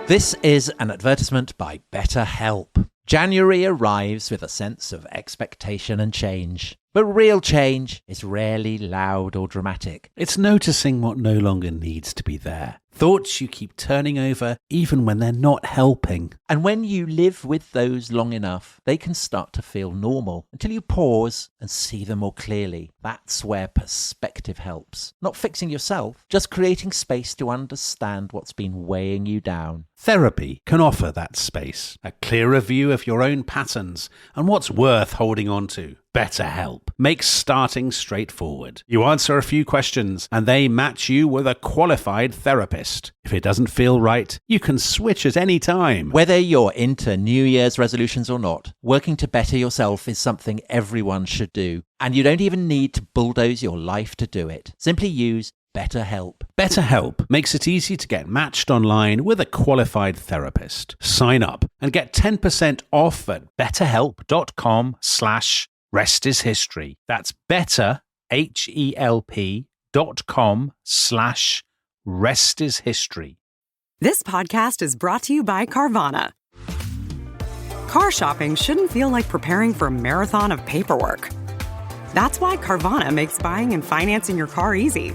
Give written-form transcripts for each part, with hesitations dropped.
This is an advertisement by BetterHelp. January arrives with a sense of expectation and change. But real change is rarely loud or dramatic. It's noticing what no longer needs to be there. Thoughts you keep turning over even when they're not helping. And when you live with those long enough, they can start to feel normal until you pause and see them more clearly. That's where perspective helps. Not fixing yourself, just creating space to understand what's been weighing you down. Therapy can offer that space, a clearer view of your own patterns and what's worth holding on to. BetterHelp makes starting straightforward. You answer a few questions and they match you with a qualified therapist. If it doesn't feel right, you can switch at any time. Whether you're into New Year's resolutions or not, working to better yourself is something everyone should do. And you don't even need to bulldoze your life to do it. Simply use BetterHelp. BetterHelp makes it easy to get matched online with a qualified therapist. Sign up and get 10% off at betterhelp.com/restishistory. That's betterhelp.com/restishistory. This podcast is brought to you by Carvana. Car shopping shouldn't feel like preparing for a marathon of paperwork. That's why Carvana makes buying and financing your car easy.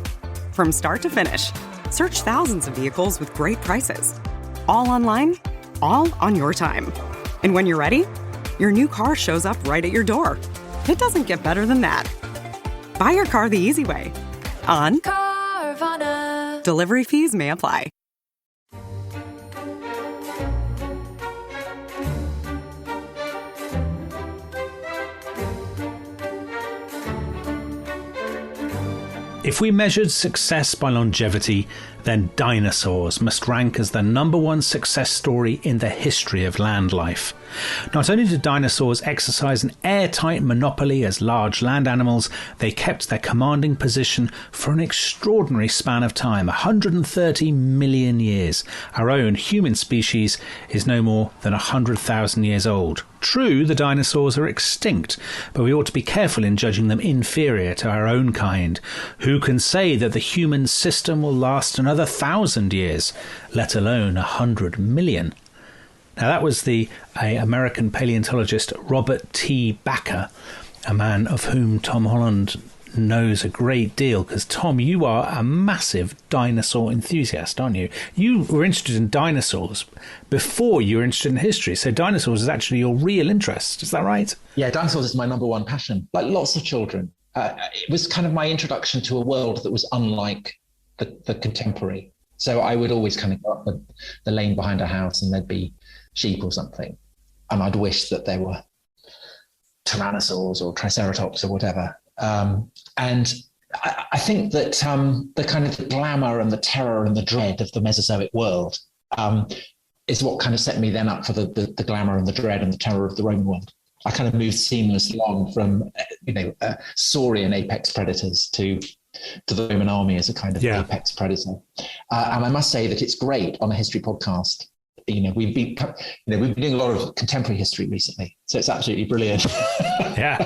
From start to finish, search thousands of vehicles with great prices. All online, all on your time. And when you're ready, your new car shows up right at your door. It doesn't get better than that. Buy your car the easy way. On Carvana. Delivery fees may apply. If we measured success by longevity, then Dinosaurs must rank as the #1 success story in the history of land life. Not only did dinosaurs exercise an airtight monopoly as large land animals, they kept their commanding position for an extraordinary span of time, 130 million years. Our own human species is no more than 100,000 years old. True, the dinosaurs are extinct, but we ought to be careful in judging them inferior to our own kind. Who can say that the human system will last another 1,000 years, let alone 100 million? Now that was the American paleontologist Robert T. Bakker, a man of whom Tom Holland knows a great deal, because Tom, you are a massive dinosaur enthusiast, aren't you? You were interested in dinosaurs before you were interested in history, so dinosaurs is actually your real interest, is that right? Yeah, dinosaurs is my #1 passion, like lots of children. It was kind of my introduction to a world that was unlike the contemporary. So I would always kind of go up the lane behind a house and there'd be sheep or something, and I'd wish that there were tyrannosaurs or triceratops or whatever. And I think that the kind of the glamour and the terror and the dread of the Mesozoic world is what kind of set me then up for the glamour and the dread and the terror of the Roman world. I kind of moved seamlessly along from saurian apex predators to the Roman army as a kind of apex predator. And I must say that it's great on a history podcast. We've been doing a lot of contemporary history recently, so it's absolutely brilliant. Yeah,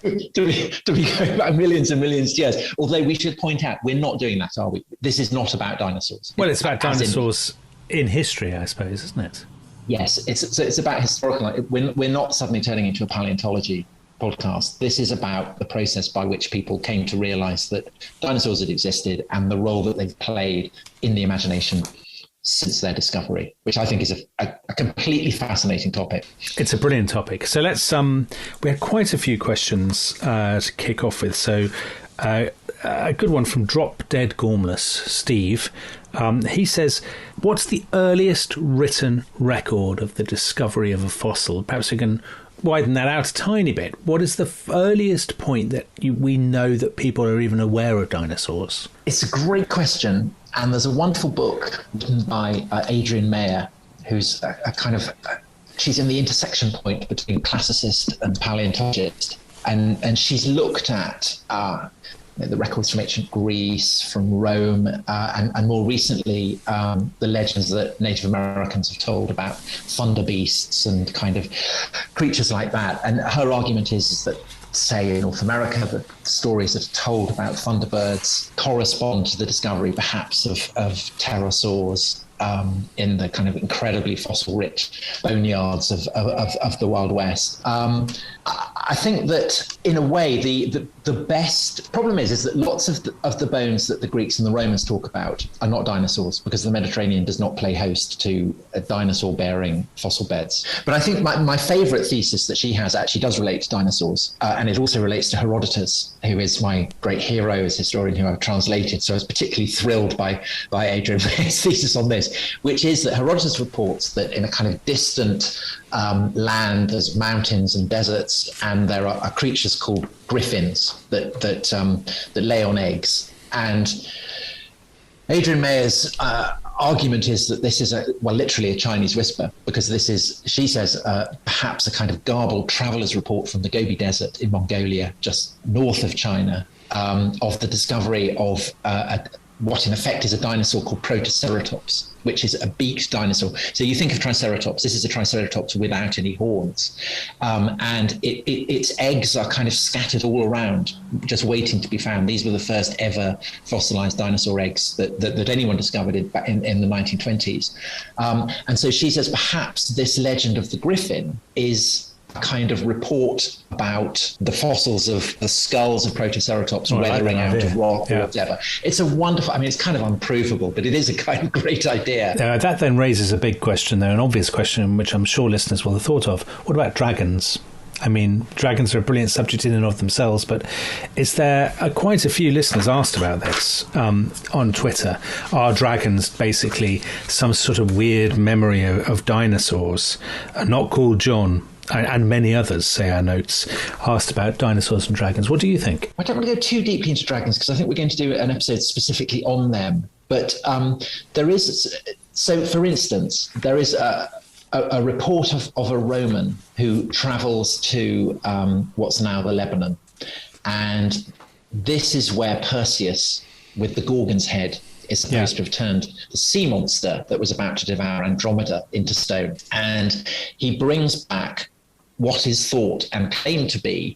to be going back millions and millions of years. Although we should point out, we're not doing that, are we? This is not about dinosaurs. Well, it's about dinosaurs in history, I suppose, isn't it? Yes, it's about historical. We're not suddenly turning into a paleontology podcast. This is about the process by which people came to realise that dinosaurs had existed and the role that they've played in the imagination since their discovery, which I think is a completely fascinating topic. It's a brilliant topic. So let's we had quite a few questions to kick off with. So a good one from Drop Dead Gormless Steve. He says, what's the earliest written record of the discovery of a fossil? Perhaps we can widen that out a tiny bit. What is the earliest point that we know that people are even aware of dinosaurs? It's a great question. And there's a wonderful book written by Adrienne Mayer, who's she's in the intersection point between classicist and paleontologist. And she's looked at the records from ancient Greece, from Rome, and more recently, the legends that Native Americans have told about thunder beasts and kind of creatures like that. And her argument is that say in North America, the stories that are told about thunderbirds correspond to the discovery perhaps of pterosaurs in the kind of incredibly fossil-rich boneyards of the Wild West. I think that in a way, the best problem is that lots of the bones that the Greeks and the Romans talk about are not dinosaurs, because the Mediterranean does not play host to dinosaur-bearing fossil beds. But I think my favorite thesis that she has actually does relate to dinosaurs, and it also relates to Herodotus, who is my great hero as historian who I've translated. So I was particularly thrilled by Adrian Mayer's thesis on this, which is that Herodotus reports that in a kind of distant land, there's mountains and deserts, and there are creatures called griffins that lay on eggs. And Adrian Mayer's argument is that this is literally a Chinese whisper, because this is, she says, perhaps a kind of garbled traveler's report from the Gobi Desert in Mongolia, just north of China, of the discovery of what in effect is a dinosaur called Protoceratops, which is a beaked dinosaur. So you think of Triceratops, this is a Triceratops without any horns. And its eggs are kind of scattered all around, just waiting to be found. These were the first ever fossilized dinosaur eggs that anyone discovered in the 1920s. And so she says perhaps this legend of the griffin is a kind of report about the fossils of the skulls of Protoceratops weathering out of rock or whatever. It's a wonderful, I mean, it's kind of unprovable, but it is a kind of great idea. That then raises a big question there, an obvious question, which I'm sure listeners will have thought of. What about dragons? I mean, dragons are a brilliant subject in and of themselves, but is there quite a few listeners asked about this on Twitter? Are dragons basically some sort of weird memory of dinosaurs, not called John? And many others, say our notes, asked about dinosaurs and dragons. What do you think? I don't want to go too deeply into dragons, because I think we're going to do an episode specifically on them. But there is, so for instance, there is a report of a Roman who travels to what's now the Lebanon. And this is where Perseus, with the Gorgon's head, is supposed to have turned the sea monster that was about to devour Andromeda into stone. And he brings back what is thought and claimed to be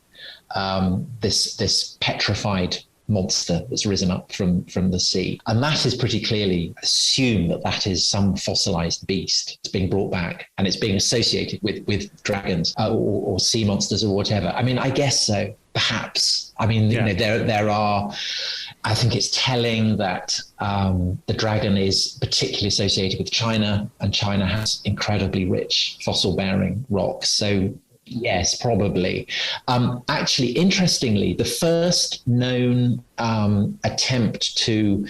this petrified monster that's risen up from the sea. And that is pretty clearly assume that is some fossilized beast. It's being brought back and it's being associated with dragons or sea monsters or whatever. I mean, I guess so, perhaps. I mean, you know, there are, I think it's telling that the dragon is particularly associated with China, and China has incredibly rich fossil-bearing rocks. So yes, probably. Actually, interestingly, the first known attempt to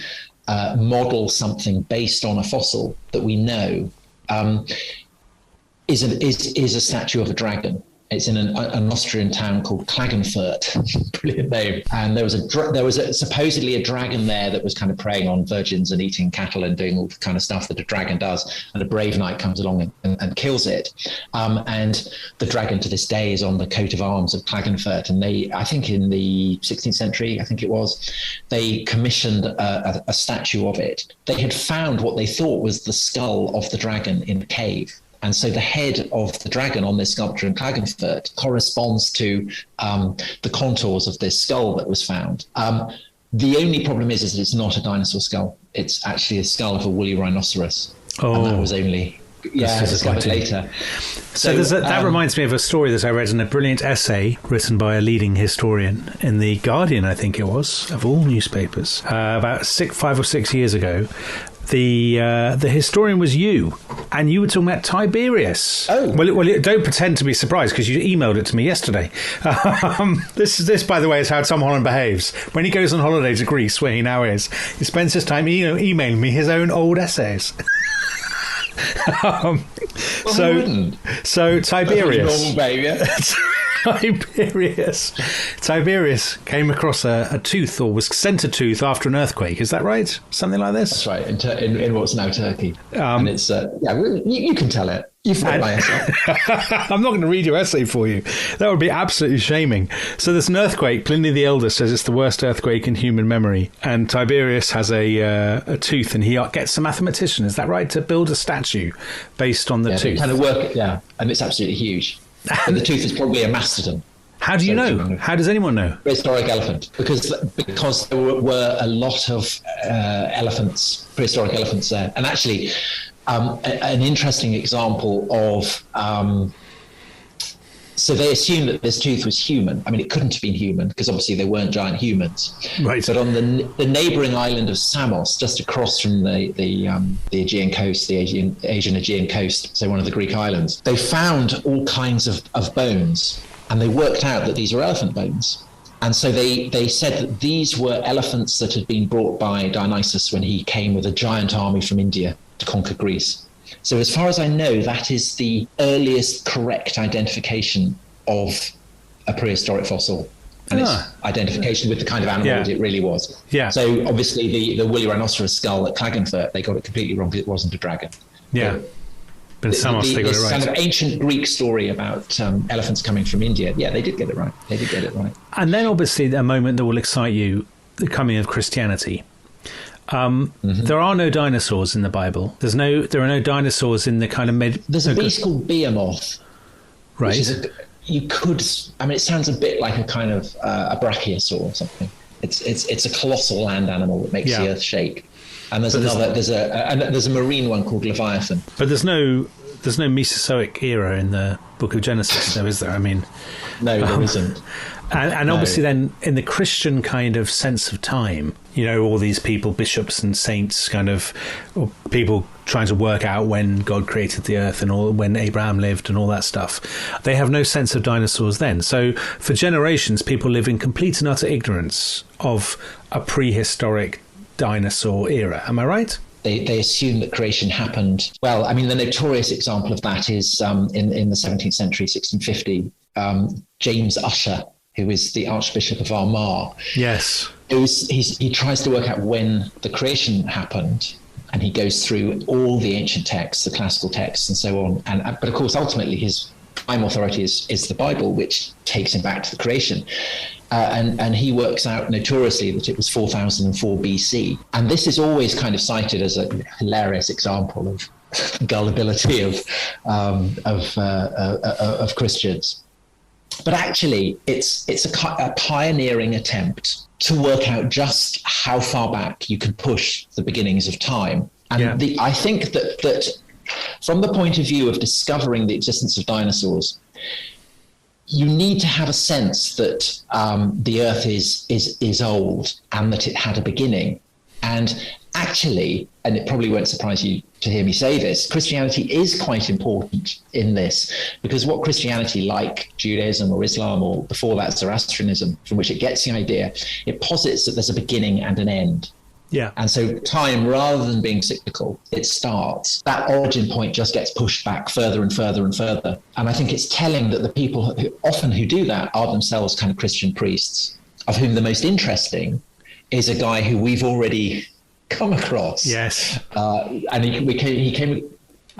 model something based on a fossil that we know is a statue of a dragon. It's in an Austrian town called Klagenfurt. Brilliant name. And there was supposedly a dragon there that was kind of preying on virgins and eating cattle and doing all the kind of stuff that a dragon does. And a brave knight comes along and kills it. And the dragon to this day is on the coat of arms of Klagenfurt. And they, I think in the 16th century, I think it was, they commissioned a statue of it. They had found what they thought was the skull of the dragon in a cave. And so the head of the dragon on this sculpture in Klagenfurt corresponds to the contours of this skull that was found. The only problem is that it's not a dinosaur skull. It's actually a skull of a woolly rhinoceros. Oh. And that was only discovered later. So that reminds me of a story that I read in a brilliant essay written by a leading historian in The Guardian, I think it was, of all newspapers, about 5 or 6 years ago. The historian was you, and you were talking about Tiberius. Oh. Well, don't pretend to be surprised, because you emailed it to me yesterday. This, by the way, is how Tom Holland behaves. When he goes on holiday to Greece, where he now is, he spends his time emailing me his own old essays. So Tiberius. Normal behavior. Tiberius came across a tooth, or was sent a tooth after an earthquake. Is that right? Something like this? That's right. In what's now Turkey. And it's you can tell it. You've read my essay. I'm not going to read your essay for you. That would be absolutely shaming. So there's an earthquake. Pliny the Elder says it's the worst earthquake in human memory. And Tiberius has a tooth, and he gets a mathematician, is that right, to build a statue based on the tooth. Kind of work, and it's absolutely huge. And the tooth is probably a mastodon. How do you know? How does anyone know? Prehistoric elephant, because there were a lot of prehistoric elephants there. And actually, an interesting example of... so they assumed that this tooth was human. I mean, it couldn't have been human because obviously they weren't giant humans. Right. But on the neighbouring island of Samos, just across from the Aegean coast, the Asian Aegean coast, so one of the Greek islands, they found all kinds of bones, and they worked out that these were elephant bones. And so they said that these were elephants that had been brought by Dionysus when he came with a giant army from India to conquer Greece. So as far as I know, that is the earliest correct identification of a prehistoric fossil, and its identification with the kind of animal that it really was. Yeah. So obviously the woolly rhinoceros skull at Klagenfurt, they got it completely wrong because it wasn't a dragon. Yeah. But in Samos, they got it right. This kind of ancient Greek story about elephants coming from India. Yeah, they did get it right. And then obviously a moment that will excite you, the coming of Christianity. There are no dinosaurs in the Bible. There are no dinosaurs in the kind of There's a beast called Behemoth. Right. It sounds a bit like a kind of a brachiosaur or something. It's a colossal land animal that makes the earth shake. And there's a marine one called Leviathan. But there's no Mesozoic era in the Book of Genesis, though, is there? I mean, no, there isn't. And obviously then in the Christian kind of sense of time, all these people, bishops and saints, kind of, or people trying to work out when God created the earth and all, when Abraham lived and all that stuff, they have no sense of dinosaurs then. So for generations, people live in complete and utter ignorance of a prehistoric dinosaur era. Am I right? They assume that creation happened. Well, I mean, the notorious example of that is in the 17th century, 1650, James Ussher, who is the Archbishop of Armagh. Yes. He tries to work out when the creation happened, and he goes through all the ancient texts, the classical texts, and so on. But of course, ultimately, his prime authority is the Bible, which takes him back to the creation. And he works out notoriously that it was 4004 BC. And this is always kind of cited as a hilarious example of gullibility of Christians. But actually, it's a pioneering attempt to work out just how far back you can push the beginnings of time. And I think that from the point of view of discovering the existence of dinosaurs, you need to have a sense that the Earth is old and that it had a beginning. And actually, and it probably won't surprise you to hear me say this, Christianity is quite important in this, because what Christianity, like Judaism or Islam or before that Zoroastrianism, from which it gets the idea, it posits that there's a beginning and an end. Yeah. And so time, rather than being cyclical, it starts. That origin point just gets pushed back further and further and further. And I think it's telling that the people who do that are themselves kind of Christian priests, of whom the most interesting is a guy who we've already come across. Yes. And he came.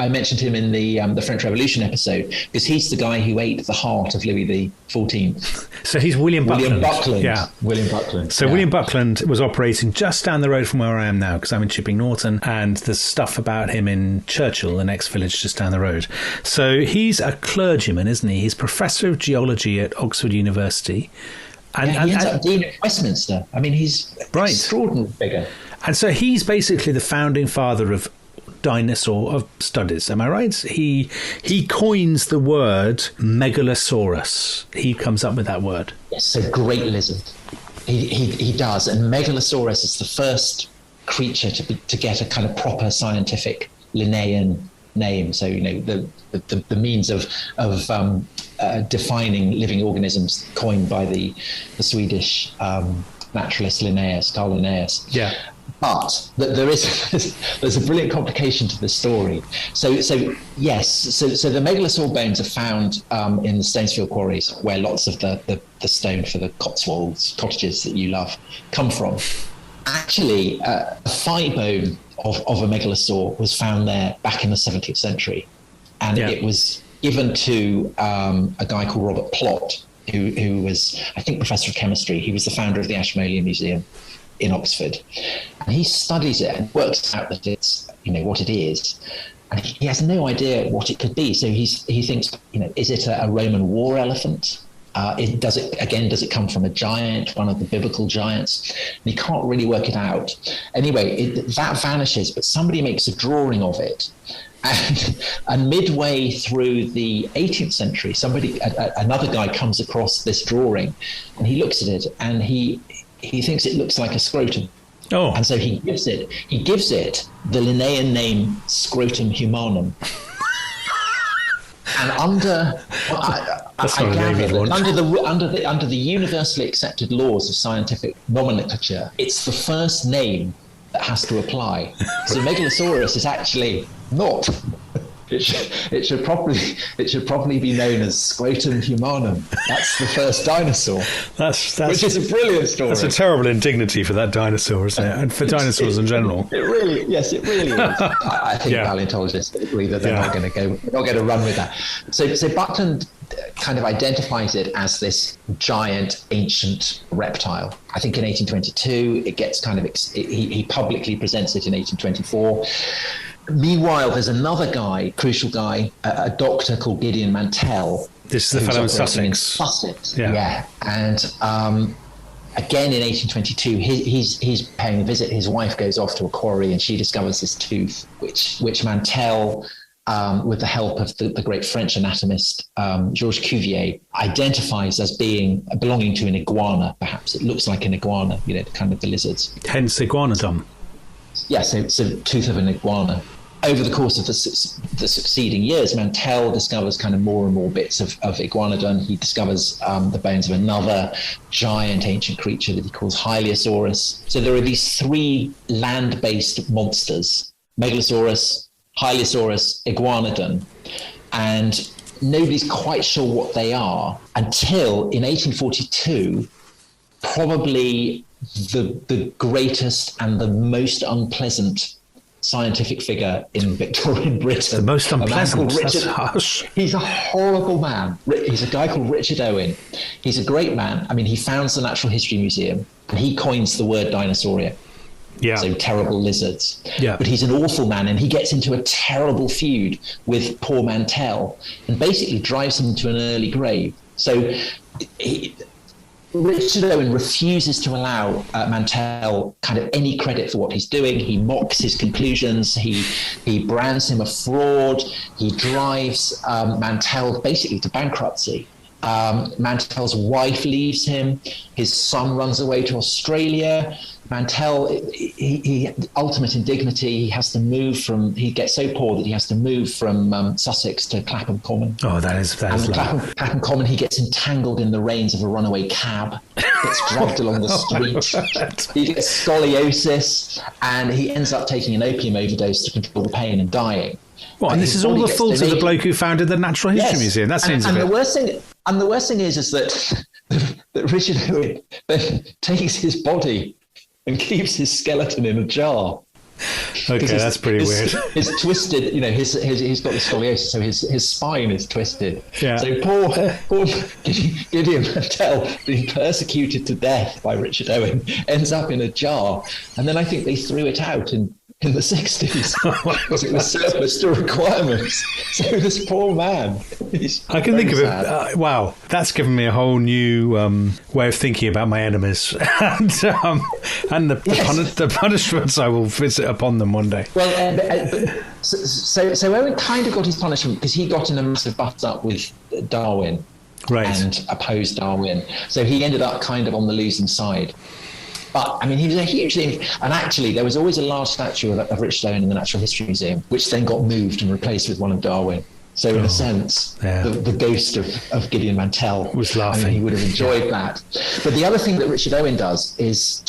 I mentioned him in the French Revolution episode because he's the guy who ate the heart of Louis XIV. So he's William Buckland. Yeah, William Buckland. So William Buckland was operating just down the road from where I am now, because I'm in Chipping Norton, and there's stuff about him in Churchill, the next village just down the road. So he's a clergyman, isn't he? He's professor of geology at Oxford University. And he ends up dean at Westminster. I mean, he's an extraordinary figure. And so he's basically the founding father of dinosaur studies, am I right? He coins the word megalosaurus. He comes up with that word. Yes, so great lizard. He does, and megalosaurus is the first creature to get a kind of proper scientific Linnaean name. So the means of defining living organisms coined by the Swedish naturalist Carl Linnaeus. Yeah. But there's a brilliant complication to the story. So the megalosaur bones are found in the Stonesfield quarries, where lots of the stone for the Cotswolds cottages that you love come from. Actually, a thigh bone of a megalosaur was found there back in the 17th century, and it was given to a guy called Robert Plott, who was, I think, professor of chemistry. He was the founder of the Ashmolean Museum in Oxford, and he studies it and works out that it's what it is, and he has no idea what it could be. So he thinks, is it a Roman war elephant? Does it come from a giant, one of the biblical giants? And he can't really work it out. Anyway, that vanishes, but somebody makes a drawing of it. And midway through the 18th century, another guy comes across this drawing, and he looks at it, and he thinks it looks like a scrotum. Oh. And so he gives it the Linnaean name Scrotum Humanum. And under the universally accepted laws of scientific nomenclature, it's the first name that has to apply. So Megalosaurus is actually not. It should probably be known as Scrotum Humanum. That's the first dinosaur. Which is a brilliant story. That's a terrible indignity for that dinosaur, isn't it? And for dinosaurs in general. It really is. I think paleontologists agree that they're not going to run with that. So Buckland kind of identifies it as this giant ancient reptile. I think in 1822 it gets he publicly presents it in 1824. Meanwhile, there's another guy, crucial guy, a doctor called Gideon Mantell. This is the fellow in Sussex. Yeah. And again in 1822, he's paying a visit. His wife goes off to a quarry and she discovers this tooth, which Mantell, with the help of the great French anatomist Georges Cuvier, identifies as belonging to an iguana. Perhaps it looks like an iguana, kind of the lizards. Hence iguanodon. Yeah, so tooth of an iguana. Over the course of the succeeding years, Mantell discovers kind of more and more bits of iguanodon. He discovers the bones of another giant ancient creature that he calls Hylaeosaurus. So there are these three land-based monsters: Megalosaurus, Hylaeosaurus, Iguanodon, and nobody's quite sure what they are until in 1842, probably the greatest and the most unpleasant scientific figure in Victorian Britain. The most unpleasant. That's harsh. He's a horrible man. He's a guy called Richard Owen. He's a great man. I mean, he founds the Natural History Museum and he coins the word dinosauria. Yeah. So terrible lizards. Yeah. But he's an awful man, and he gets into a terrible feud with poor Mantell and basically drives him to an early grave. So Richard Owen refuses to allow Mantell kind of any credit for what he's doing. He mocks his conclusions. He brands him a fraud. He drives Mantell basically to bankruptcy. Mantell's wife leaves him. His son runs away to Australia. Mantell, he ultimate indignity. He has to move he gets so poor that he has to move from Sussex to Clapham Common. Oh, that is Clapham Common, he gets entangled in the reins of a runaway cab, gets dragged along the street. He gets scoliosis, and he ends up taking an opium overdose to control the pain and dying. Well, and this is all the fault of the bloke who founded the Natural History Museum. That seems a bit... The worst thing is that Richard Owen then takes his body and keeps his skeleton in a jar. Okay, that's pretty weird. His twisted, he's got the scoliosis, so his spine is twisted. Yeah. So poor Gideon Mantell, being persecuted to death by Richard Owen, ends up in a jar. And then I think they threw it out in the 60s because it was surplus to requirements. So this poor man. I can think of it. Wow, that's given me a whole new way of thinking about my enemies and the punishments I will visit upon them one day. Well, so Owen kind of got his punishment because he got in a massive bust up with Darwin, and opposed Darwin. So he ended up kind of on the losing side. But, I mean, he was a huge thing. And actually, there was always a large statue of Richard Owen in the Natural History Museum, which then got moved and replaced with one of Darwin. So, in a sense, the ghost of Gideon Mantell was laughing. I mean, he would have enjoyed that. But the other thing that Richard Owen does is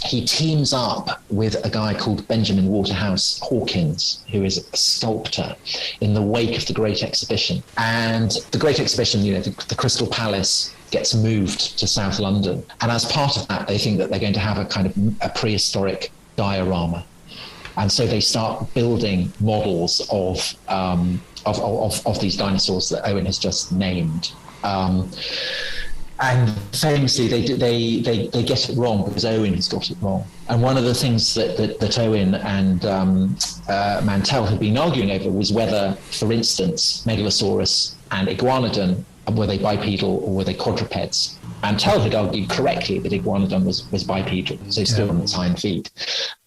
he teams up with a guy called Benjamin Waterhouse Hawkins, who is a sculptor, in the wake of the Great Exhibition. And the Great Exhibition, the Crystal Palace, gets moved to South London. And as part of that, they think that they're going to have a kind of a prehistoric diorama. And so they start building models of these dinosaurs that Owen has just named. And famously, they get it wrong because Owen has got it wrong. And one of the things that Owen and Mantell had been arguing over was whether, for instance, Megalosaurus and Iguanodon, were they bipedal or were they quadrupeds? Mantell had argued correctly that Iguanodon was bipedal, so still on its hind feet.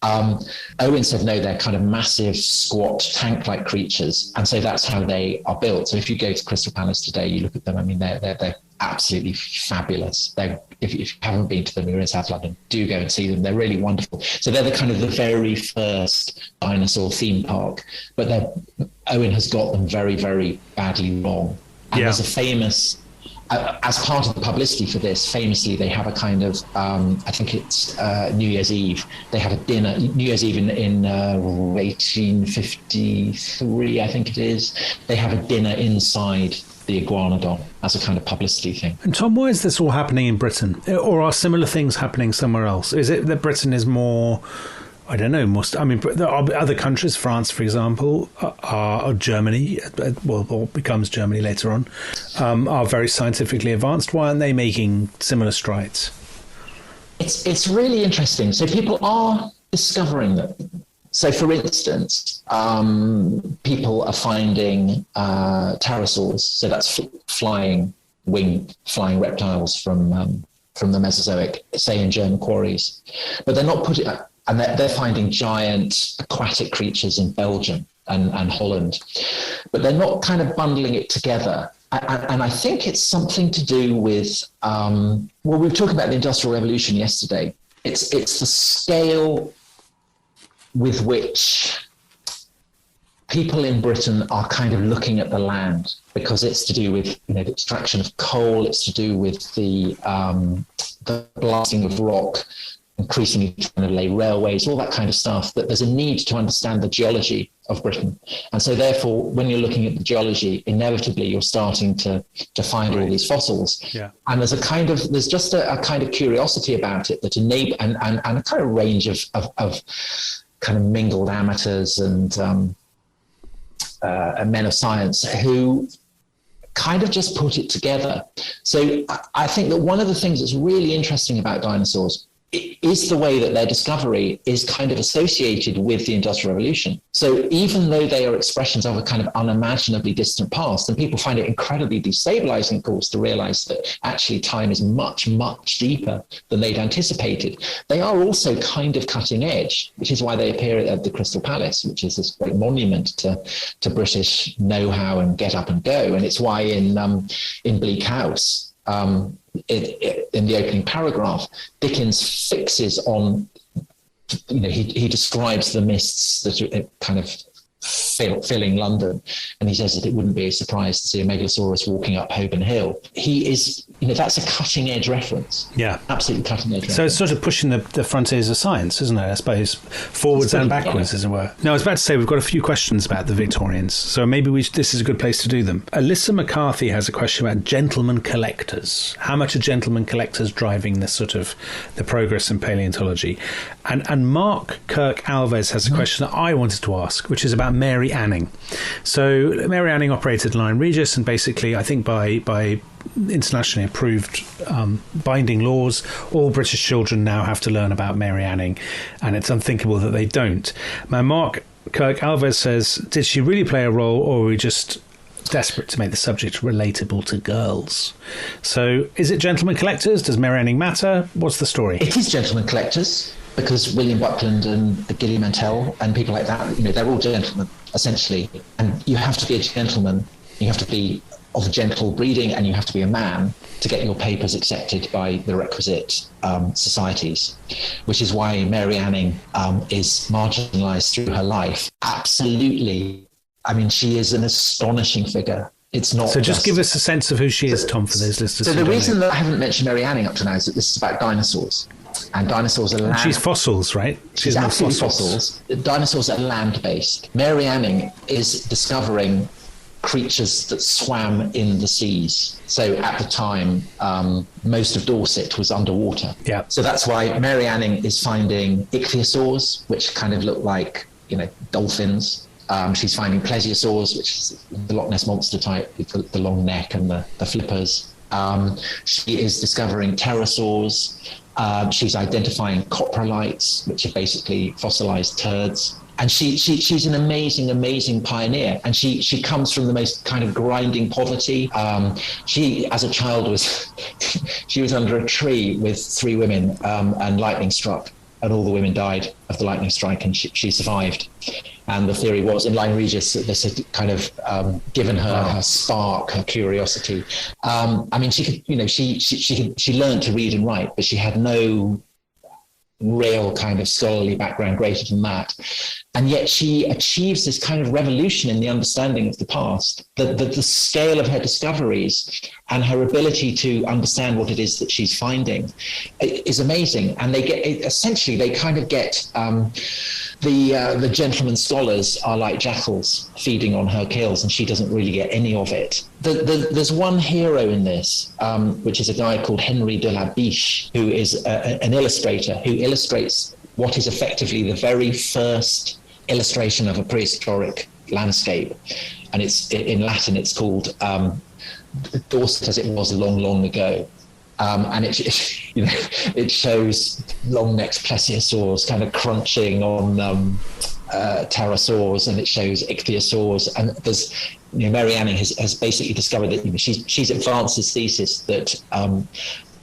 Owen said, no, they're kind of massive, squat, tank-like creatures, and so that's how they are built. So if you go to Crystal Palace today, you look at them, I mean, they're absolutely fabulous. If you haven't been to them, you're in South London, do go and see them. They're really wonderful. So they're the kind of the very first dinosaur theme park, but Owen has got them very, very badly wrong. And there's a famous, as part of the publicity for this, famously, they have a kind of, I think it's New Year's Eve. They have a dinner, New Year's Eve in 1853, I think it is. They have a dinner inside the Iguanodon as a kind of publicity thing. And Tom, why is this all happening in Britain? Or are similar things happening somewhere else? Is it that Britain is more... I don't know. There are other countries, France, for example, or Germany, or becomes Germany later on, are very scientifically advanced. Why aren't they making similar strides? It's really interesting. So people are discovering them. So, for instance, people are finding pterosaurs. So that's flying reptiles from the Mesozoic, say in German quarries, but they're not putting. And they're finding giant aquatic creatures in Belgium and Holland, but they're not kind of bundling it together. And I think it's something to do with, we were talking about the Industrial Revolution yesterday. It's the scale with which people in Britain are kind of looking at the land, because it's to do with the extraction of coal, it's to do with the blasting of rock, increasingly trying to lay railways, all that kind of stuff, that there's a need to understand the geology of Britain. And so therefore, when you're looking at the geology, inevitably you're starting to find all these fossils. Yeah. And there's just a kind of curiosity about it that enable and a kind of range of kind of mingled amateurs and men of science who kind of just put it together. So I think that one of the things that's really interesting about dinosaurs is the way that their discovery is kind of associated with the Industrial Revolution. So even though they are expressions of a kind of unimaginably distant past, and people find it incredibly destabilizing, of course, to realize that actually time is much, much deeper than they'd anticipated, they are also kind of cutting edge, which is why they appear at the Crystal Palace, which is this great monument to British know-how and get up and go. And it's why in Bleak House, in the opening paragraph, Dickens fixes on, he describes the mists that are kind of filling London, and he says that it wouldn't be a surprise to see a Megalosaurus walking up Holborn Hill. He is, that's a cutting edge reference. Yeah, absolutely cutting edge. So it's sort of pushing the frontiers of science, isn't it? I suppose forwards and backwards, as it were. Now, I was about to say we've got a few questions about the Victorians, so maybe this is a good place to do them. Alyssa McCarthy has a question about gentleman collectors. How much are gentleman collectors driving this sort of the progress in paleontology? And Mark Kirk Alves has a question that I wanted to ask, which is about Mary Anning. So Mary Anning operated Lyme Regis, and basically, I think by internationally approved binding laws, all British children now have to learn about Mary Anning, and it's unthinkable that they don't. Now, Mark Kirk Alves says, did she really play a role, or are we just desperate to make the subject relatable to girls? So is it gentlemen collectors? Does Mary Anning matter? What's the story? It is gentlemen collectors, because William Buckland and Gilly Mantell and people like that, they're all gentlemen, essentially. And you have to be a gentleman, you have to be of gentle breeding, and you have to be a man to get your papers accepted by the requisite societies, which is why Mary Anning is marginalised through her life. Absolutely. I mean, she is an astonishing figure. It's not. So just give us a sense of who she is, Tom, for those listeners. So the reason that I haven't mentioned Mary Anning up to now is that this is about dinosaurs. And dinosaurs are land. She's fossils, right? She's absolutely fossils. Dinosaurs are land-based. Mary Anning is discovering creatures that swam in the seas. So at the time, most of Dorset was underwater. Yeah. So that's why Mary Anning is finding ichthyosaurs, which kind of look like, dolphins. She's finding plesiosaurs, which is the Loch Ness Monster type with the long neck and the flippers. She is discovering pterosaurs. She's identifying coprolites, which are basically fossilized turds. And she's an amazing pioneer. And she comes from the most kind of grinding poverty. She, as a child, she was under a tree with 3 women, and lightning struck, and all the women died of the lightning strike, and she survived. And the theory was, in Lyme Regis, that this had kind of given her her spark, her curiosity. I mean, she could, she learned to read and write, but she had no real kind of scholarly background greater than that. And yet she achieves this kind of revolution in the understanding of the past. The scale of her discoveries and her ability to understand what it is that she's finding is amazing. And they kind of get the gentlemen scholars are like jackals feeding on her kills, and she doesn't really get any of it. There's one hero in this, which is a guy called Henry de la Biche, who is an illustrator who illustrates what is effectively the very first illustration of a prehistoric landscape. And it's in Latin, it's called Dorset as it was long ago. And it shows long-necked plesiosaurs kind of crunching on pterosaurs, and it shows ichthyosaurs. And there's, Mary Anning has basically discovered that she's advanced this thesis that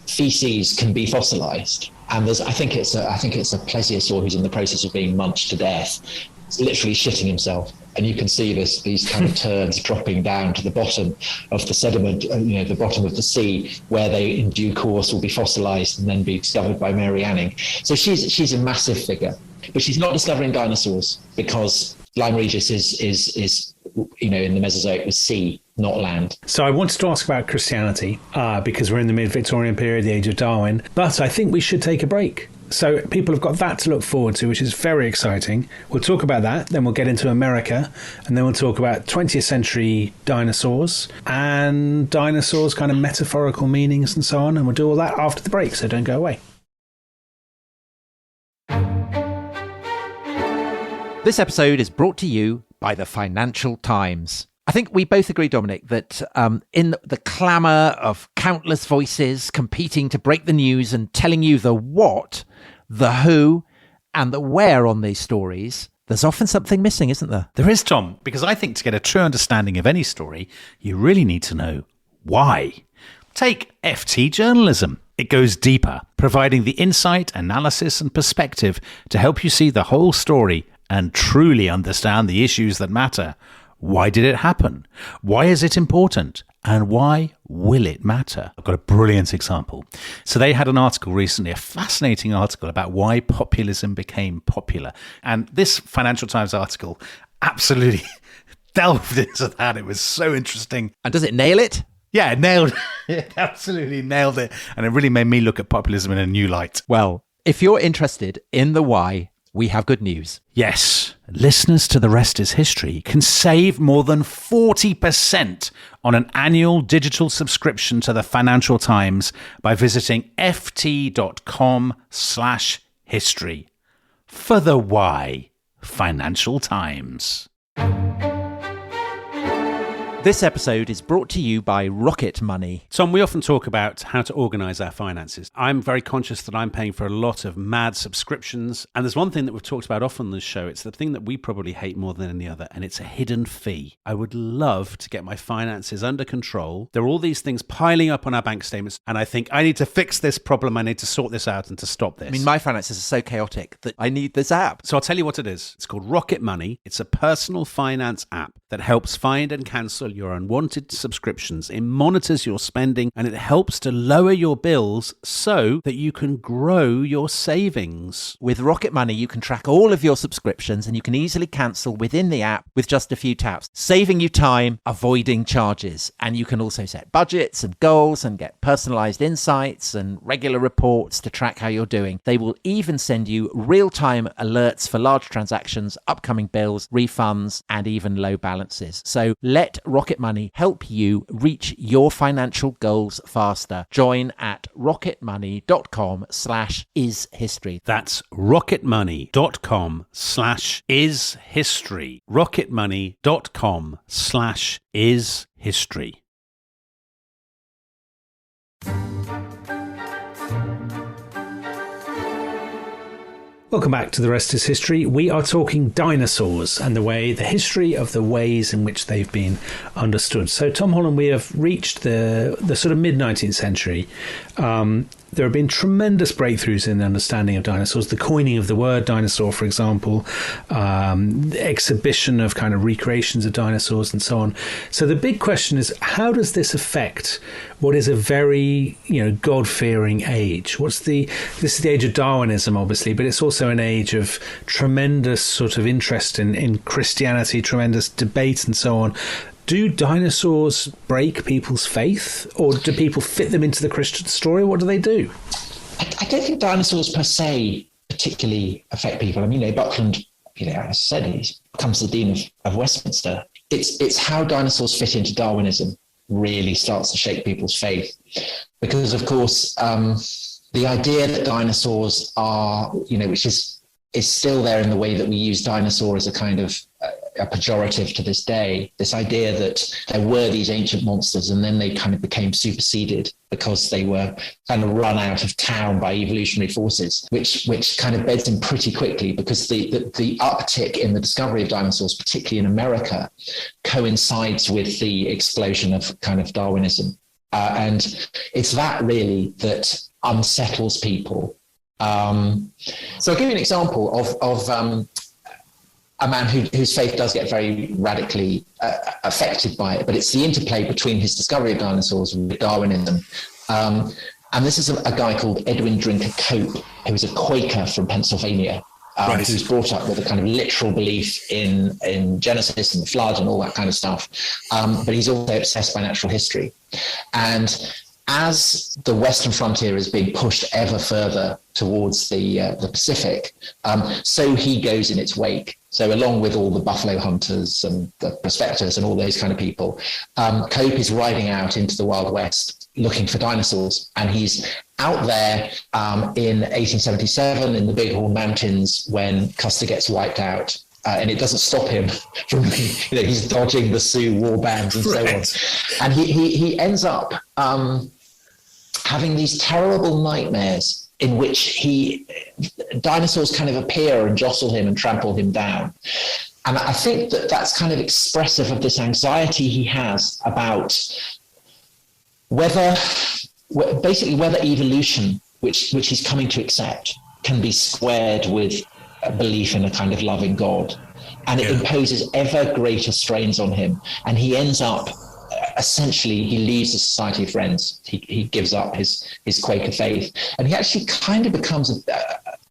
feces can be fossilized. And I think it's a plesiosaur who's in the process of being munched to death. It's literally shitting himself. And you can see these kind of turds dropping down to the bottom of the sediment, the bottom of the sea, where they in due course will be fossilized and then be discovered by Mary Anning. So she's a massive figure, but she's not discovering dinosaurs, because Lyme Regis is in the Mesozoic was sea, not land. So I wanted to ask about Christianity, because we're in the mid-Victorian period, the age of Darwin, but I think we should take a break. So people have got that to look forward to, which is very exciting. We'll talk about that, then we'll get into America, and then we'll talk about 20th century dinosaurs and dinosaurs' kind of metaphorical meanings and so on, and we'll do all that after the break, so don't go away. This episode is brought to you by the Financial Times. I think we both agree, Dominic, that in the clamour of countless voices competing to break the news and telling you the what, the who, and the where on these stories, there's often something missing, isn't there? There is, Tom, because I think to get a true understanding of any story, you really need to know why. Take FT journalism. It goes deeper, providing the insight, analysis, and perspective to help you see the whole story and truly understand the issues that matter. Why did it happen? Why is it important? And why will it matter? I've got a brilliant example. So they had an article recently, a fascinating article about why populism became popular. And this Financial Times article absolutely delved into that. It was so interesting. And does it nail it? Yeah, it nailed it. Absolutely nailed it. And it really made me look at populism in a new light. Well, if you're interested in the why, we have good news. Yes, listeners to The Rest is History can save more than 40% on an annual digital subscription to the Financial Times by visiting ft.com/history. For the why, Financial Times. This episode is brought to you by Rocket Money. Tom, we often talk about how to organise our finances. I'm very conscious that I'm paying for a lot of mad subscriptions. And there's one thing that we've talked about often on this show. It's the thing that we probably hate more than any other, and it's a hidden fee. I would love to get my finances under control. There are all these things piling up on our bank statements, and I think I need to fix this problem. I need to sort this out and to stop this. I mean, my finances are so chaotic that I need this app. So I'll tell you what it is. It's called Rocket Money. It's a personal finance app that helps find and cancel your unwanted subscriptions. It monitors your spending and it helps to lower your bills so that you can grow your savings. With Rocket Money, you can track all of your subscriptions and you can easily cancel within the app with just a few taps, saving you time, avoiding charges. And you can also set budgets and goals and get personalized insights and regular reports to track how you're doing. They will even send you real-time alerts for large transactions, upcoming bills, refunds, and even low balances. So let Rocket Money help you reach your financial goals faster. Join at rocketmoney.com/ishistory. That's rocketmoney.com/ishistory. rocketmoney.com/ishistory. Welcome back to The Rest is History. We are talking dinosaurs and the history of the ways in which they've been understood. So, Tom Holland, we have reached the sort of mid-19th century. There have been tremendous breakthroughs in the understanding of dinosaurs, the coining of the word dinosaur, for example, the exhibition of kind of recreations of dinosaurs and so on. So the big question is, how does this affect what is a very, God-fearing age? This is the age of Darwinism, obviously, but it's also an age of tremendous sort of interest in Christianity, tremendous debate and so on. Do dinosaurs break people's faith, or do people fit them into the Christian story? What do they do? I don't think dinosaurs per se particularly affect people. I mean, Buckland, as I said, he becomes the Dean of Westminster. It's how dinosaurs fit into Darwinism really starts to shake people's faith. Because, of course, the idea that dinosaurs are, which is still there in the way that we use dinosaur as a kind of a pejorative to this day, this idea that there were these ancient monsters and then they kind of became superseded because they were kind of run out of town by evolutionary forces, which kind of beds in pretty quickly, because the uptick in the discovery of dinosaurs, particularly in America, coincides with the explosion of kind of Darwinism. And it's that really that unsettles people. So I'll give you an example of a man whose faith does get very radically affected by it, but it's the interplay between his discovery of dinosaurs with Darwinism. And this is a guy called Edwin Drinker Cope, who was a Quaker from Pennsylvania, Right. who's brought up with a kind of literal belief in Genesis and the flood and all that kind of stuff. But he's also obsessed by natural history. And as the Western frontier is being pushed ever further towards the Pacific, so he goes in its wake. So along with all the buffalo hunters and the prospectors and all those kind of people, Cope is riding out into the Wild West looking for dinosaurs. And he's out there in 1877 in the Bighorn Mountains when Custer gets wiped out. And it doesn't stop him from, he's dodging the Sioux war bands and so on. And he ends up having these terrible nightmares in which dinosaurs kind of appear and jostle him and trample him down. And I think that's kind of expressive of this anxiety he has about whether evolution, which he's coming to accept, can be squared with a belief in a kind of loving God. And it imposes ever greater strains on him. And he ends up, essentially, he leaves the Society of Friends. He gives up his Quaker faith. And he actually kind of becomes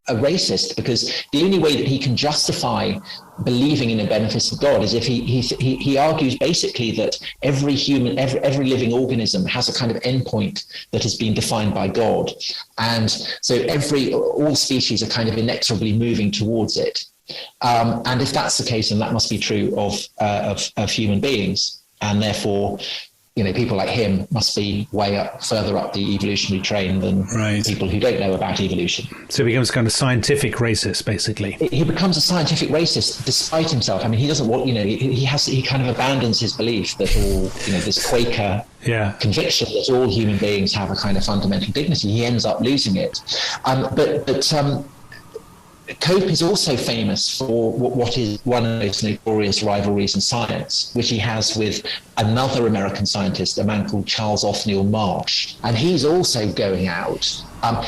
a racist, because the only way that he can justify believing in the benefits of God is if he argues basically that every human, every living organism has a kind of endpoint that has been defined by God. And so all species are kind of inexorably moving towards it. And if that's the case, then that must be true of human beings. And therefore, people like him must be further up the evolutionary train than people who don't know about evolution. So he becomes kind of scientific racist, basically. He becomes a scientific racist despite himself. I mean, he doesn't want, he kind of abandons his belief that all, this Quaker conviction that all human beings have a kind of fundamental dignity. He ends up losing it. But Cope is also famous for what is one of those notorious rivalries in science, which he has with another American scientist, a man called Charles Othniel Marsh. And he's also going out.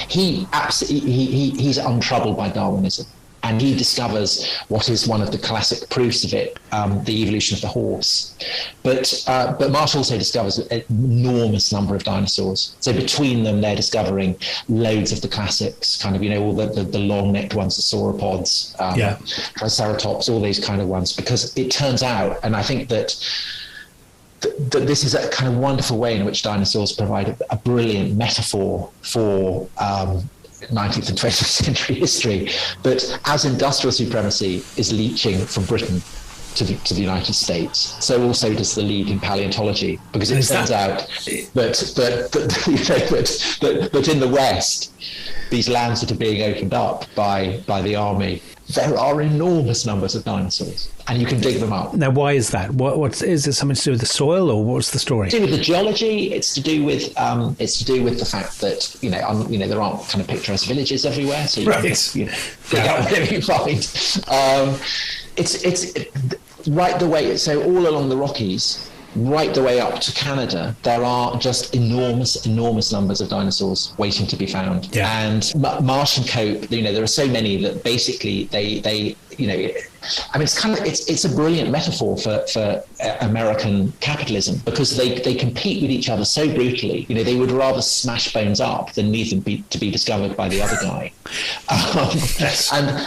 He's untroubled by Darwinism. And he discovers what is one of the classic proofs of it, the evolution of the horse. But Marsh also discovers an enormous number of dinosaurs. So between them, they're discovering loads of the classics, kind of, all the long-necked ones, the sauropods, Triceratops, all these kind of ones. Because it turns out, and I think that this is a kind of wonderful way in which dinosaurs provide a brilliant metaphor for 19th and 20th century history, but as industrial supremacy is leaching from Britain to the United States, so also does the lead in paleontology, because it turns out that in the West, these lands that are being opened up by the army there are enormous numbers of dinosaurs, and you can dig them up. Now, why is that? What is it? Something to do with the soil, or what's the story? It's to do with the geology. It's to do with the fact that there aren't kind of picturesque villages everywhere, so you can figure out whatever you find. It's right the way. So all along the Rockies, right the way up to Canada, there are just enormous numbers of dinosaurs waiting to be found. Yeah. And Marsh and Cope, there are so many that basically they it's a brilliant metaphor for American capitalism, because they compete with each other so brutally. They would rather smash bones up than need them to be discovered by the other guy.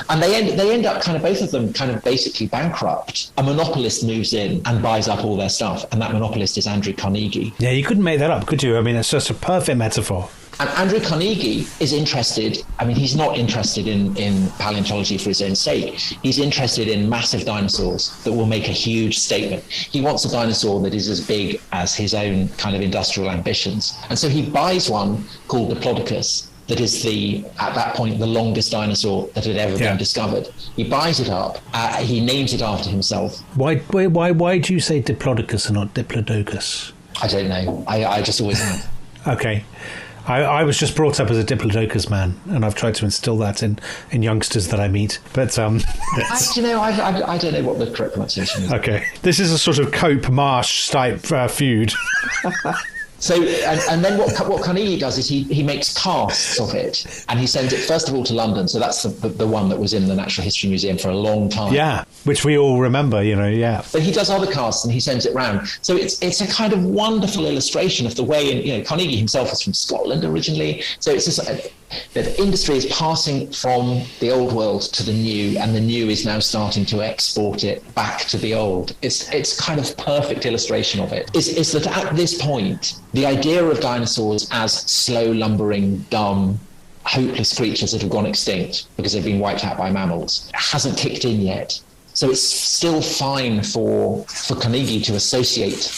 And they end up both of them basically bankrupt. A monopolist moves in and buys up all their stuff, and that monopolist is Andrew Carnegie. Yeah, you couldn't make that up, could you? I mean, it's just a perfect metaphor. And Andrew Carnegie is interested, he's not interested in paleontology for his own sake. He's interested in massive dinosaurs that will make a huge statement. He wants a dinosaur that is as big as his own kind of industrial ambitions. And so he buys one called Diplodocus, that is at that point, the longest dinosaur that had ever been discovered. He buys it up. He names it after himself. Why do you say Diplodocus and not Diplodocus? I don't know. I just always have. Okay. I was just brought up as a Diplodocus man, and I've tried to instill that in youngsters that I meet. But I don't know what the correct pronunciation is. Okay, this is a sort of Cope Marsh type feud. So, and then what Carnegie does is he makes casts of it, and he sends it first of all to London. So that's the one that was in the Natural History Museum for a long time. Yeah, which we all remember, yeah. But he does other casts and he sends it round. So it's a kind of wonderful illustration of the way, and Carnegie himself was from Scotland originally. So it's just the industry is passing from the old world to the new, and the new is now starting to export it back to the old. It's kind of perfect illustration of it. Is that at this point, the idea of dinosaurs as slow, lumbering, dumb, hopeless creatures that have gone extinct because they've been wiped out by mammals hasn't kicked in yet. So it's still fine for Carnegie to associate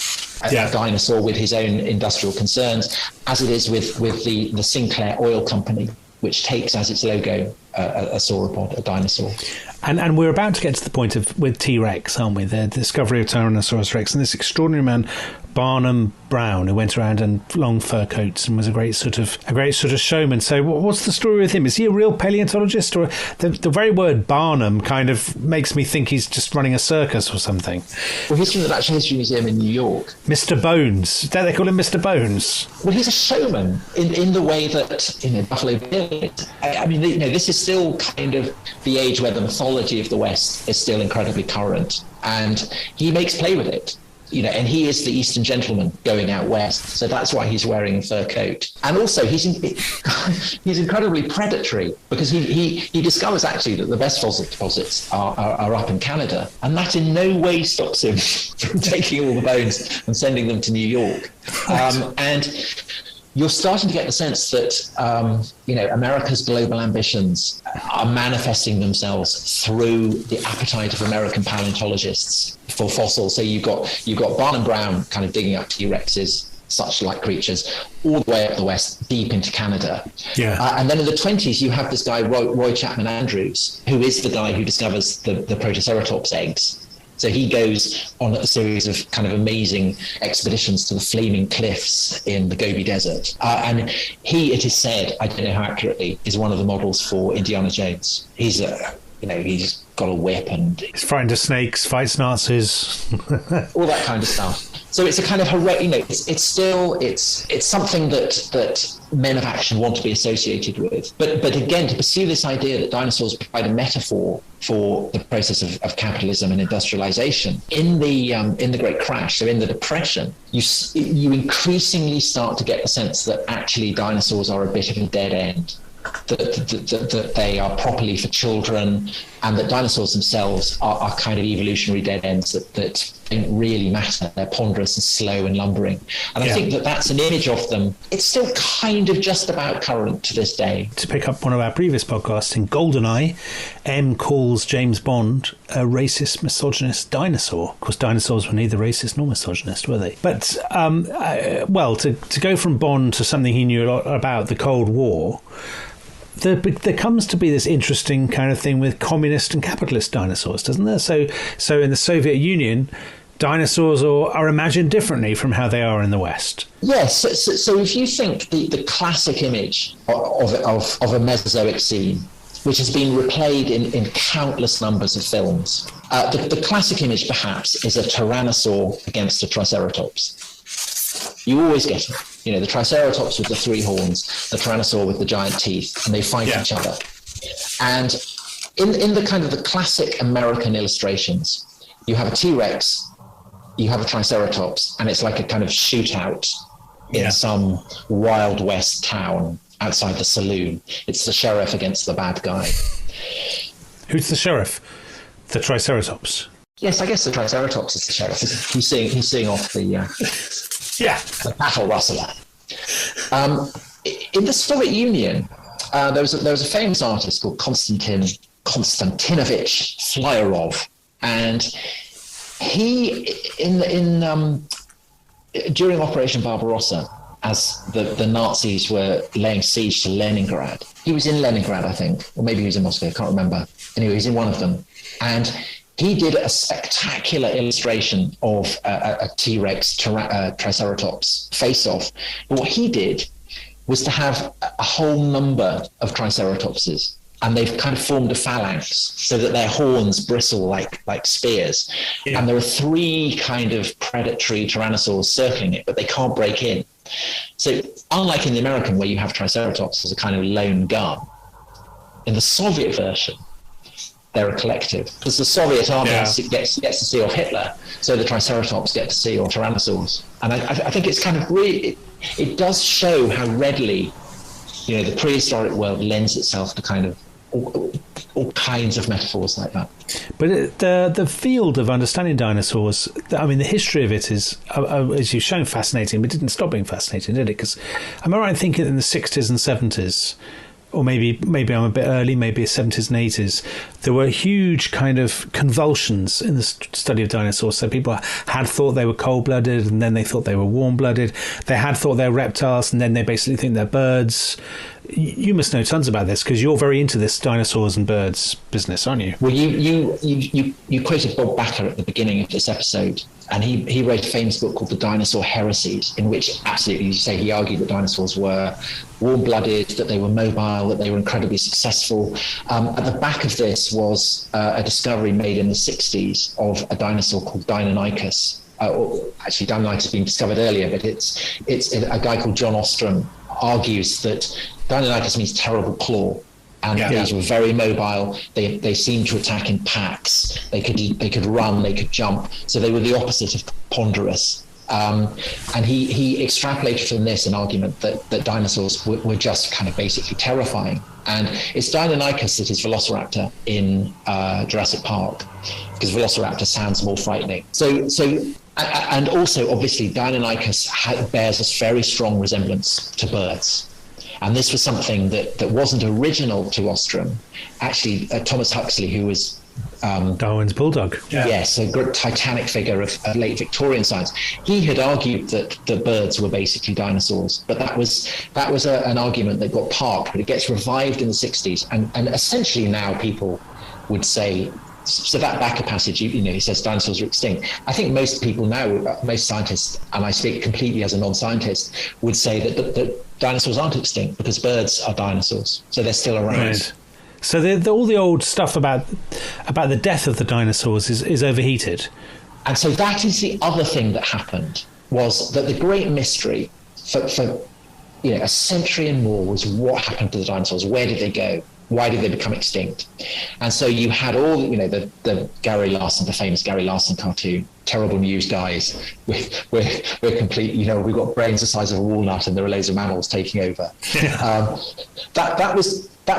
a dinosaur with his own industrial concerns, as it is with the Sinclair Oil Company, which takes as its logo a sauropod, a dinosaur. And we're about to get to the point with T-Rex, aren't we? The discovery of Tyrannosaurus Rex, and this extraordinary man, Barnum Brown, who went around in long fur coats and was a great sort of showman. So what's the story with him? Is he a real paleontologist, or the very word Barnum kind of makes me think he's just running a circus or something? Well, he's from the Natural History Museum in New York. Mr. Bones. Don't they call him Mr. Bones? Well, he's a showman in the way that Buffalo Bill is. I mean, this is still kind of the age where the mythology of the West is still incredibly current, and he makes play with it. And he is the Eastern gentleman going out west, so that's why he's wearing a fur coat. And also, he's incredibly predatory, because he discovers actually that the best fossil deposits are up in Canada, and that in no way stops him from taking all the bones and sending them to New York. And you're starting to get the sense that America's global ambitions are manifesting themselves through the appetite of American paleontologists for fossils. So you've got Barnum Brown kind of digging up T-Rexes, such like creatures, all the way up the west, deep into Canada. Yeah. And then in the 20s, you have this guy, Roy Chapman Andrews, who is the guy who discovers the Protoceratops eggs. So he goes on a series of kind of amazing expeditions to the Flaming Cliffs in the Gobi Desert. And he, it is said, I don't know how accurately, is one of the models for Indiana Jones. He's got a whip and he's frightened of snakes, fights Nazis, all that kind of stuff. So it's a kind of it's something that men of action want to be associated with. But again, to pursue this idea that dinosaurs provide a metaphor for the process of capitalism and industrialization in the Great Crash, so in the Depression, you increasingly start to get the sense that actually dinosaurs are a bit of a dead end. That they are properly for children, and that dinosaurs themselves are kind of evolutionary dead ends that don't really matter. They're ponderous and slow and lumbering. And I think that's an image of them. It's still kind of just about current to this day. To pick up one of our previous podcasts, in GoldenEye, M calls James Bond a racist, misogynist dinosaur. Of course, dinosaurs were neither racist nor misogynist, were they? But, to go from Bond to something he knew a lot about, the Cold War, there comes to be this interesting kind of thing with communist and capitalist dinosaurs, doesn't there? So in the Soviet Union, dinosaurs are imagined differently from how they are in the West. Yes. So if you think the classic image of a Mesozoic scene, which has been replayed in countless numbers of films, the classic image perhaps is a tyrannosaur against a triceratops. You always get it. The triceratops with the 3 horns, the tyrannosaur with the giant teeth, and they fight each other. And in the kind of the classic American illustrations, you have a T-Rex, you have a triceratops, and it's like a kind of shootout in some Wild West town outside the saloon. It's the sheriff against the bad guy. Who's the sheriff? The triceratops? Yes, I guess the triceratops is the sheriff. He's seeing off the cattle rustler. In the Soviet Union, there was a famous artist called Konstantinovich Flyarov, and he during Operation Barbarossa, as the Nazis were laying siege to Leningrad, he was in Leningrad, I think, or maybe he was in Moscow, I can't remember. Anyway, he was in one of them, and he did a spectacular illustration of a T-Rex Triceratops face-off. But what he did was to have a whole number of Triceratopses, and they've kind of formed a phalanx so that their horns bristle like spears. Yeah. And there are 3 kind of predatory tyrannosaurs circling it, but they can't break in. So unlike in the American, where you have Triceratops as a kind of lone gun, in the Soviet version, they're a collective, because the Soviet army gets to see off Hitler, so the Triceratops get to see off Tyrannosaurs. And I think it's kind of really, it does show how readily, the prehistoric world lends itself to kind of all kinds of metaphors like that. But the field of understanding dinosaurs, I mean, the history of it is, as you've shown, fascinating, but it didn't stop being fascinating, did it? Because am I right in thinking in the 60s and 70s, or maybe I'm a bit early, maybe 70s and 80s, there were huge kind of convulsions in the study of dinosaurs. So people had thought they were cold-blooded, and then they thought they were warm-blooded. They had thought they were reptiles, and then they basically think they're birds. You must know tons about this, because you're very into this dinosaurs and birds business, aren't you? Well, you quoted Bob Backer at the beginning of this episode, and he wrote a famous book called The Dinosaur Heresies, in which, absolutely, you say, he argued that dinosaurs were warm-blooded, that they were mobile, that they were incredibly successful. At the back of this was a discovery made in the 60s of a dinosaur called Deinonychus. Actually, Deinonychus has been discovered earlier, but it's a guy called John Ostrom argues that Deinonychus means terrible claw. And these were very mobile. They seemed to attack in packs. They could run. They could jump. So they were the opposite of ponderous. And he extrapolated from this an argument that dinosaurs were just kind of basically terrifying. And it's Deinonychus that is Velociraptor in Jurassic Park, because Velociraptor sounds more frightening. So and also obviously Deinonychus bears a very strong resemblance to birds. And this was something that wasn't original to Ostrom. Actually, Thomas Huxley, who was Darwin's bulldog. Yes, a great titanic figure of late Victorian science. He had argued that the birds were basically dinosaurs, but that was an argument that got parked, but it gets revived in the 60s. And essentially now people would say, so that Backer passage, he says dinosaurs are extinct. I think most people now, most scientists, and I speak completely as a non-scientist, would say that dinosaurs aren't extinct because birds are dinosaurs, so they're still around. Right. So all the old stuff about the death of the dinosaurs is overheated. And so that is the other thing that happened, was that the great mystery for a century and more was what happened to the dinosaurs. Where did they go? Why did they become extinct? And so you had all, the Gary Larson, the famous Gary Larson cartoon, terrible news guys. We're complete, we've got brains the size of a walnut and there are loads of mammals taking over. Yeah. That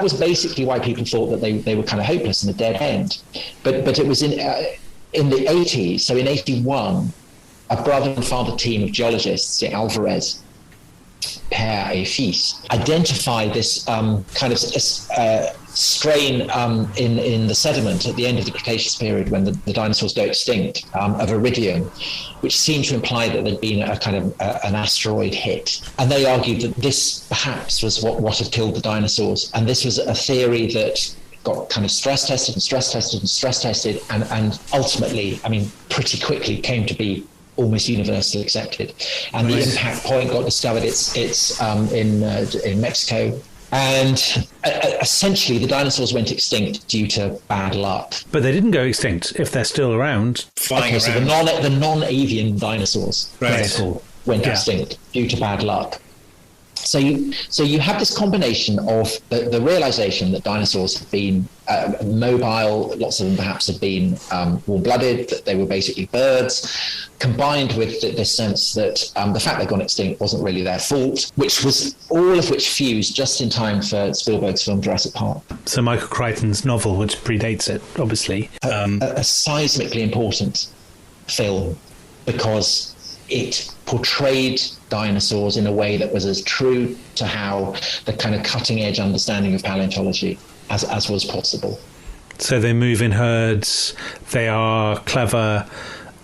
was basically why people thought that they were kind of hopeless and a dead end. But it was in the 80s, so in 81, a brother and father team of geologists, Alvarez, père et fils, identify this kind of strain in the sediment at the end of the Cretaceous period when the dinosaurs go extinct, of iridium, which seemed to imply that there'd been a kind of an asteroid hit. And they argued that this perhaps was what had killed the dinosaurs. And this was a theory that got kind of stress tested and ultimately, I mean, pretty quickly came to be almost universally accepted. And the impact point got discovered. It's in Mexico. And essentially, the dinosaurs went extinct due to bad luck. But they didn't go extinct if they're still around. Okay, so the non-avian dinosaurs went extinct due to bad luck. So you have this combination of the realization that dinosaurs have been mobile, lots of them perhaps have been warm-blooded, that they were basically birds, combined with this sense that the fact they'd gone extinct wasn't really their fault, all of which fused just in time for Spielberg's film Jurassic Park. So Michael Crichton's novel, which predates it, obviously. A seismically important film because it portrayed dinosaurs in a way that was as true to how the kind of cutting edge understanding of paleontology as was possible. So they move in herds, they are clever,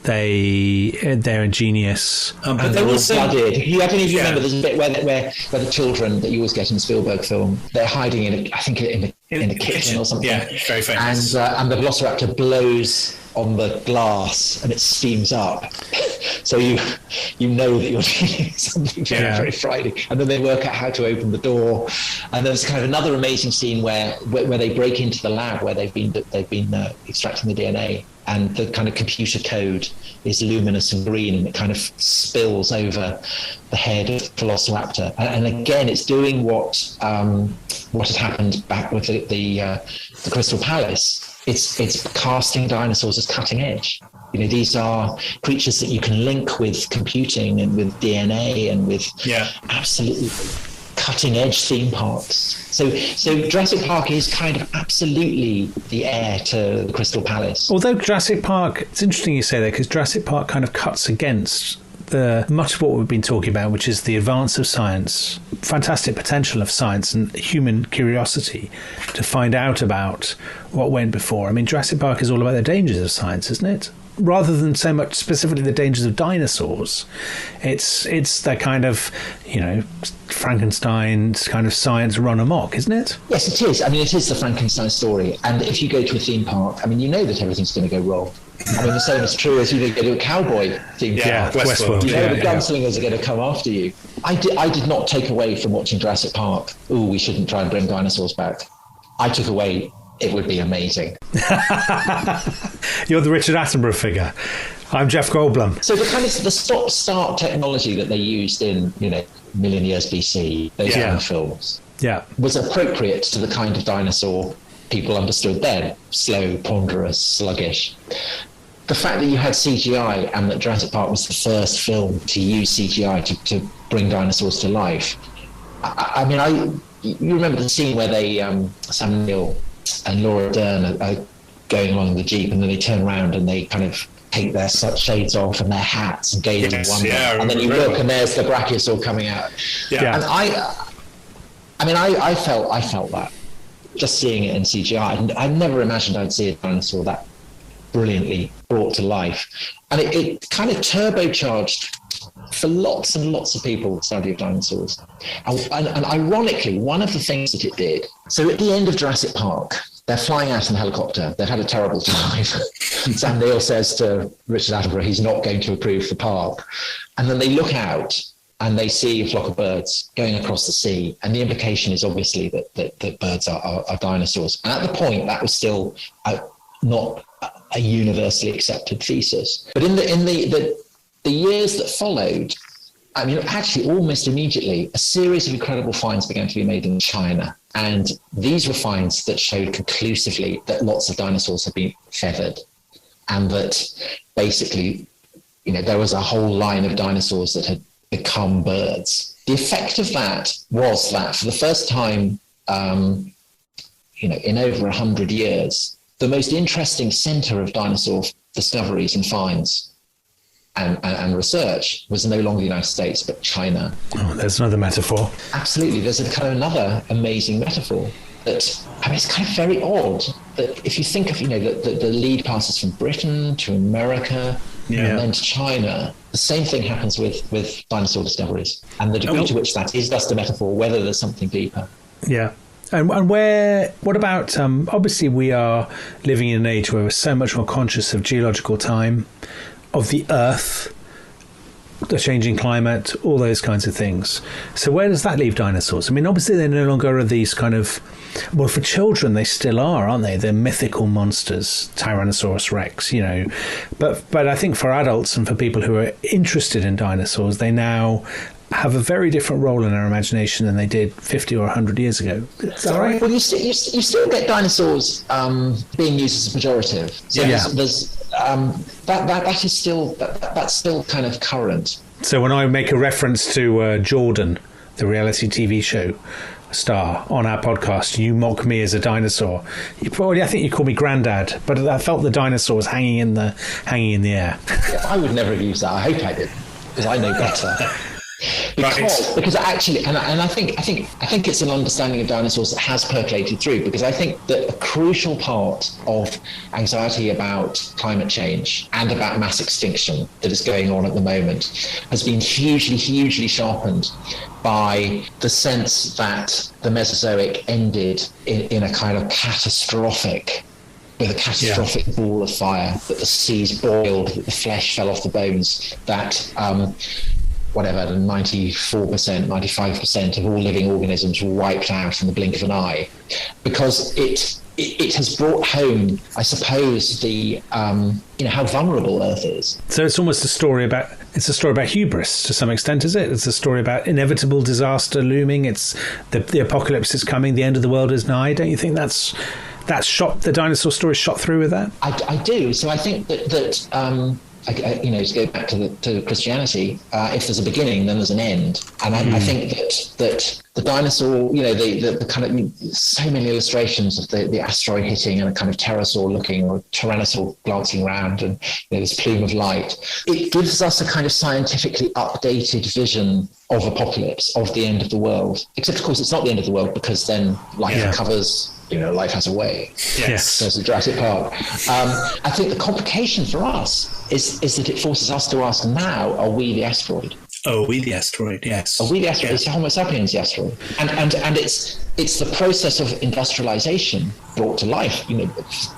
they're ingenious. But they're also blooded. If you remember, there's a bit where the children that you always get in a Spielberg film, they're hiding in the kitchen or something. Yeah, very famous. And the Velociraptor blows on the glass and it steams up. So you know that you're doing something very, very frightening. And then they work out how to open the door. And there's kind of another amazing scene where they break into the lab where they've been extracting the DNA. And the kind of computer code is luminous and green, and it kind of spills over the head of the Velociraptor. And again, it's doing what had happened back with the Crystal Palace. It's casting dinosaurs as cutting edge. You know, these are creatures that you can link with computing and with DNA and with absolutely cutting edge theme parks. So Jurassic Park is kind of absolutely the heir to the Crystal Palace. Although Jurassic Park, it's interesting you say that, because Jurassic Park kind of cuts against much of what we've been talking about, which is the advance of science, fantastic potential of science and human curiosity to find out about what went before. I mean, Jurassic Park is all about the dangers of science, isn't it? Rather than so much specifically the dangers of dinosaurs, it's the kind of, you know, Frankenstein's kind of science run amok, isn't it? Yes, it is. I mean, it is the Frankenstein story. And if you go to a theme park, I mean, you know that everything's going to go wrong. I mean, the same is true as you go to a cowboy theme park. Westworld. You know the gunslingers are going to come after you. I did not take away from watching Jurassic Park, we shouldn't try and bring dinosaurs back. I took away, it would be amazing. You're the Richard Attenborough figure. I'm Jeff Goldblum. So the kind of the stop-start technology that they used in, million years BC, those kind of films, was appropriate to the kind of dinosaur people understood then. Slow, ponderous, sluggish. The fact that you had CGI and that Jurassic Park was the first film to use CGI to bring dinosaurs to life. You remember the scene where Sam Neill and Laura Dern are going along the Jeep, and then they turn around and they kind of take their shades off and their hats and gaze in wonder. And then you look and there's the brachiosaur coming out. Yeah. And I felt that just seeing it in CGI. I never imagined I'd see a dinosaur that brilliantly brought to life. And it kind of turbocharged for lots and lots of people the study of dinosaurs. And ironically, one of the things that it did, so at the end of Jurassic Park, they're flying out in a helicopter. They've had a terrible time. Sam Neill says to Richard Attenborough he's not going to approve the park. And then they look out and they see a flock of birds going across the sea. And the implication is obviously that birds are dinosaurs. And at the point, that was still not a universally accepted thesis. But in the years that followed, I mean, actually almost immediately, a series of incredible finds began to be made in China. And these were finds that showed conclusively that lots of dinosaurs had been feathered, and that basically, there was a whole line of dinosaurs that had become birds. The effect of that was that for the first time, in over 100 years, the most interesting center of dinosaur discoveries and finds and research was no longer the United States, but China. Oh, there's another metaphor. Absolutely. There's a kind of another amazing metaphor that, I mean, it's kind of very odd that if you think of, the lead passes from Britain to America and then to China, the same thing happens with dinosaur discoveries. And the degree to which that is just a metaphor, whether there's something deeper. Yeah. And what about, obviously we are living in an age where we're so much more conscious of geological time, of the Earth, the changing climate, all those kinds of things. So where does that leave dinosaurs? I mean, obviously they no longer are these kind of, well, for children they still are, aren't they? They're mythical monsters, Tyrannosaurus Rex, But I think for adults and for people who are interested in dinosaurs, they now have a very different role in our imagination than they did 50 or 100 years ago. Is that right? Well, you still get dinosaurs being used as a pejorative. So there's that's still kind of current. So when I make a reference to Jordan, the reality TV show star, on our podcast, you mock me as a dinosaur. I think you call me Grandad, but I felt the dinosaur was hanging in the air. I would never have used that. I hope I did, because I know better. Because actually, and I think it's an understanding of dinosaurs that has percolated through, because I think that a crucial part of anxiety about climate change and about mass extinction that is going on at the moment has been hugely sharpened by the sense that the Mesozoic ended in a kind of catastrophic ball of fire, that the seas boiled, that the flesh fell off the bones, that 94%, 95% of all living organisms were wiped out in the blink of an eye, because it has brought home, I suppose, the how vulnerable Earth is. So it's almost a story about hubris to some extent, is it? It's a story about inevitable disaster looming. It's the apocalypse is coming, the end of the world is nigh. Don't you think that's shot, the dinosaur story shot through with that? I do. So I think that to go back to Christianity, if there's a beginning, then there's an end. And I think that the dinosaur, the kind of, so many illustrations of the asteroid hitting and a kind of pterosaur looking, or a tyrannosaur glancing around, and this plume of light, it gives us a kind of scientifically updated vision of apocalypse, of the end of the world. Except, of course, it's not the end of the world, because then life recovers. Life has a way. Yes. There's a Jurassic Park. I think the complication for us is that it forces us to ask now, are we the asteroid? Oh, we the asteroid, yes. Are we the asteroid? Is Homo sapiens the asteroid? And it's the process of industrialization brought to life,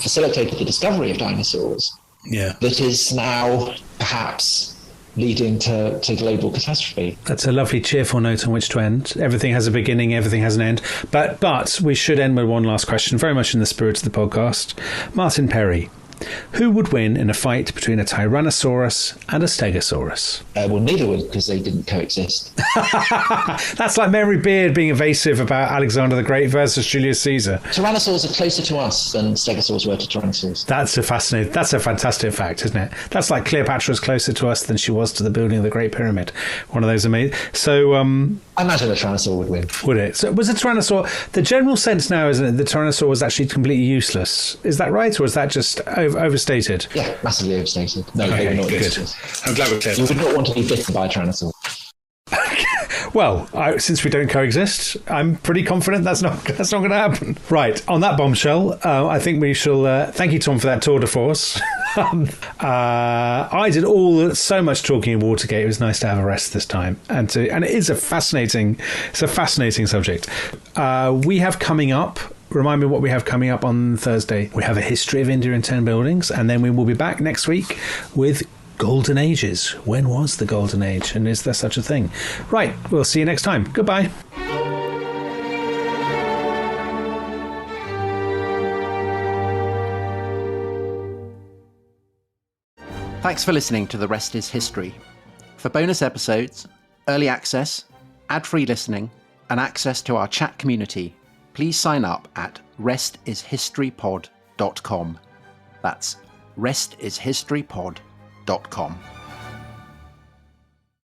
facilitated the discovery of dinosaurs. Yeah. That is now perhaps leading to global catastrophe. That's a lovely, cheerful note on which to end. Everything has a beginning, everything has an end. But we should end with one last question, very much in the spirit of the podcast. Martin Perry, who would win in a fight between a Tyrannosaurus and a Stegosaurus? Well, neither would, because they didn't coexist. That's like Mary Beard being evasive about Alexander the Great versus Julius Caesar. Tyrannosaurs are closer to us than Stegosaurs were to Tyrannosaurs. That's a fantastic fact, isn't it? That's like Cleopatra is closer to us than she was to the building of the Great Pyramid. One of those amazing. So, I imagine a Tyrannosaur would win. Would it? So was a Tyrannosaur... The general sense now is that the Tyrannosaur was actually completely useless. Is that right, or is that just overstated? Yeah, massively overstated. No, they were not useless. I'm glad we're clear. You would not want to be bitten by a Tyrannosaur. Well, since we don't coexist, I'm pretty confident that's not going to happen. Right, on that bombshell, I think we shall thank you, Tom, for that tour de force. I did so much talking in Watergate. It was nice to have a rest this time, and it is a fascinating subject. We have coming up. Remind me what we have coming up on Thursday. We have a history of India in 10 buildings, and then we will be back next week with Golden Ages. When was the Golden Age, and is there such a thing? Right, we'll see you next time. Goodbye. Thanks for listening to The Rest is History. For bonus episodes, early access, ad-free listening, and access to our chat community, please sign up at restishistorypod.com. That's restishistorypod.com.